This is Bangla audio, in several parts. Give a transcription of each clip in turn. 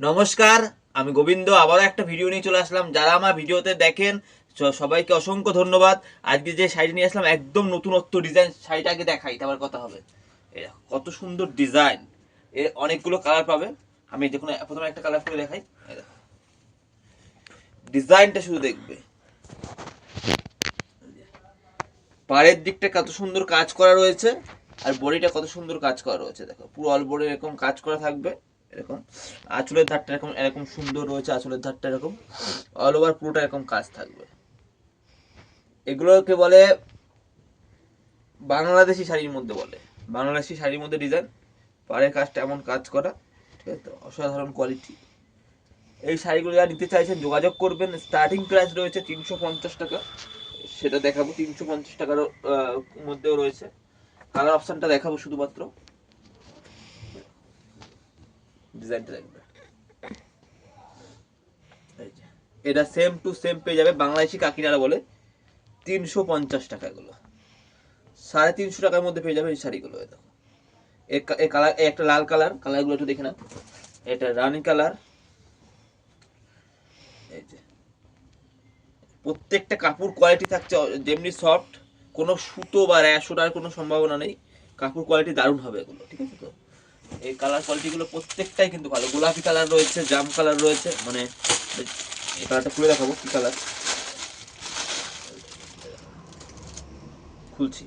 নমস্কার, আমি গোবিন্দ আবারও একটা ভিডিও নিয়ে চলে আসলাম। যারা আমার ভিডিওতে দেখেন সবাইকে অসংখ্য ধন্যবাদ। আজকে যে শাড়ি নিয়ে আসলাম একদম নতুনত্ব ডিজাইন। শাড়িটা আগে দেখাই, তারপর কথা হবে। এই দেখো, কত সুন্দর ডিজাইন। এর অনেকগুলো কালার পাবে। আমি দেখুন প্রথমে একটা কালার করে দেখাই। এই দেখো, ডিজাইনটা শুধু দেখবে। পাড়ের দিকটা কত সুন্দর কাজ করা রয়েছে, আর বডিটা কত সুন্দর কাজ করা রয়েছে। দেখো, পুরো অল বডি এরকম কাজ করা থাকবে। এরকম আঁচলের ধারটা এরকম এরকম সুন্দর রয়েছে। আঁচলের ধারটা এরকম অল ওভার পুরোটা এরকম কাজ থাকবে। এগুলোকে বলে বাংলাদেশি শাড়ির মধ্যে বলে, বাংলাদেশি শাড়ির মধ্যে ডিজাইন। পাড়ের কাজটা এমন কাজ করা, ঠিক আছে, অসাধারণ কোয়ালিটি। এই শাড়িগুলো যারা নিতে চাইছেন যোগাযোগ করবেন। স্টার্টিং প্রাইস রয়েছে 350 টাকা, সেটা দেখাবো। 350 টাকার মধ্যেও রয়েছে। কালার অপশনটা দেখাবো শুধুমাত্র। ডিজাইনটা দেখবে, এটা সেম টু সেম পেয়ে যাবে। বাংলাদেশি কাকিনারা বলে 350 টাকা। এগুলো 350 টাকার মধ্যে পেয়ে যাবে এই শাড়িগুলো। দেখো, এই কালার, একটা লাল কালার, কালারগুলো একটু দেখে নাও। এটা রানী কালার। এই যে প্রত্যেকটা কাপড় কোয়ালিটি থাকছে যেমনি সফট, কোনো সুতো বা র্যাশ ওঠার কোনো সম্ভাবনা নেই। কাপড় কোয়ালিটি দারুণ হবে এগুলো, ঠিক আছে। তো এই কালার কোয়ালিটিগুলো প্রত্যেকটাই কিন্তু ভালো। গোলাপি কালার রয়েছে, জাম কালার রয়েছে, মানে এই কালারটা খুলে দেখাবো কি কালার। খুলছি।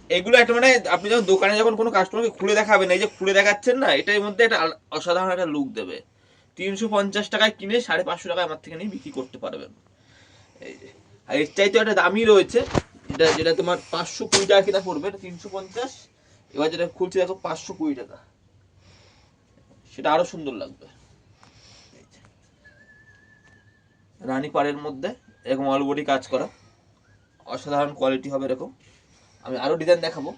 এগুলো একটা মানে আপনি যখন দোকানে যখন কোনো কাস্টমারকে খুলে দেখাবেন, এই যে খুলে দেখাচ্ছেন না, এটার মধ্যে একটা অসাধারণ একটা লুক দেবে। 350 টাকায় কিনে 550 টাকায় আমার থেকে নিয়ে বিক্রি করতে পারবেন। এই যে, আর এর চাইতে একটা দামি রয়েছে, যেটা যেটা তোমার 520 টাকা কিনা পড়বে। এটা 350। এবার যেটা খুলছি দেখো, 520 টাকা। সেটা আরো সুন্দর লাগবে। রানী পাড়ের মধ্যে এরকম অল বডি কাজ করা, অসাধারণ কোয়ালিটি হবে এরকম। আমি আরো ডিজাইন দেখাবো।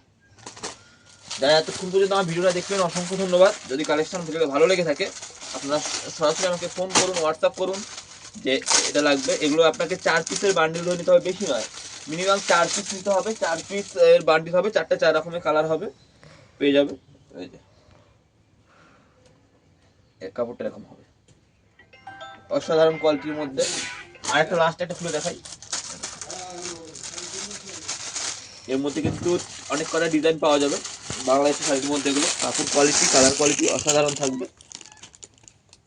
যারা এতক্ষণ পর্যন্ত আমার ভিডিওটা দেখলেন অসংখ্য ধন্যবাদ। যদি কালেকশন ভিডিওটা ভালো লেগে থাকে, আপনারা সরাসরি আমাকে ফোন করুন, হোয়াটসঅ্যাপ করুন যে এটা লাগবে। এগুলো আপনাকে 4 পিসের বান্ডিল ধরে নিতে হবে, বেশি নয়। মিনিমাম 4 পিস নিতে হবে। 4 পিস এর বান্ডিল হবে, 4টে 4 রকমের কালার হবে, পেয়ে যাবে। এই যে কাপড়টা এরকম হবে, অসাধারণ কোয়ালিটির মধ্যে। আর একটা লাস্ট একটা খুলে দেখাই। এর মধ্যে কিন্তু অনেক কটা ডিজাইন পাওয়া যাবে বাংলাদেশের শাড়ির মধ্যে। এগুলো কাপড় কোয়ালিটি, কালার কোয়ালিটি অসাধারণ থাকবে।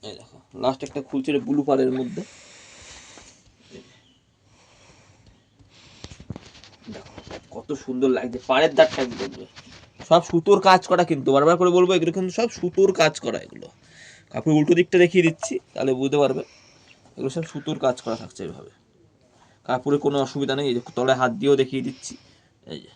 এই দেখো, লাস্ট একটা খুলছে ব্লু পাড়ের মধ্যে। দেখো কত সুন্দর লাগছে, পাড়ের দাগটা দেখবে। সব সুতোর কাজ করা, কিন্তু বারবার করে বলবো এগুলো কিন্তু সব সুতোর কাজ করা। এগুলো কাপড় উল্টো দিকটা দেখিয়ে দিচ্ছি, তাহলে বুঝতে পারবে। এগুলো সব সুতোর কাজ করা থাকছে এইভাবে। কাপড়ে কোনো অসুবিধা নেই। এই যে তলায় হাত দিয়েও দেখিয়ে দিচ্ছি। এই যে,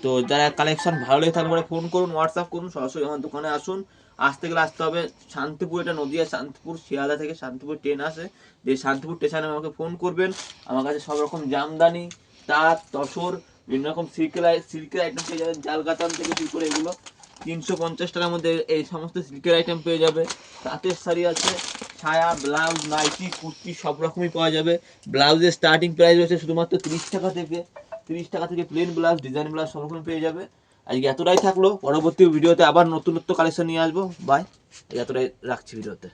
তো যারা কালেকশন ভালো লেগে থাকলে ফোন করুন, হোয়াটসঅ্যাপ করুন, সরাসরি আমার দোকানে আসুন। আসতে গেলে আসতে হবে শান্তিপুর। এটা নদিয়া শান্তিপুর, শিয়ালদা থেকে শান্তিপুর ট্রেন আসে। যে শান্তিপুর স্টেশনে আমাকে ফোন করবেন। আমার কাছে সব রকম জামদানি, তাঁত, তসর, বিভিন্ন রকম সিল্কের আইটেম পেয়ে যাবেন। জাল কাতান থেকে শুরু করে এগুলো 350 টাকার মধ্যে এই সমস্ত সিল্কের আইটেম পেয়ে যাবে। তাঁতের শাড়ি আছে, ছায়া, ব্লাউজ, নাইটি, কুর্তি সব রকমই পাওয়া যাবে। ব্লাউজের স্টার্টিং প্রাইস রয়েছে শুধুমাত্র 30 টাকা থেকে। 30 টাকা থেকে প্লেন ব্লাউজ, ডিজাইন ব্লাউজ সব রকম পেয়ে যাবে। আজকে এতটাই থাকলো। পরবর্তী ভিডিওতে আবার নতুনত্ব কালেকশন নিয়ে আসবো। বাই, এতটাই রাখছি ভিডিওতে।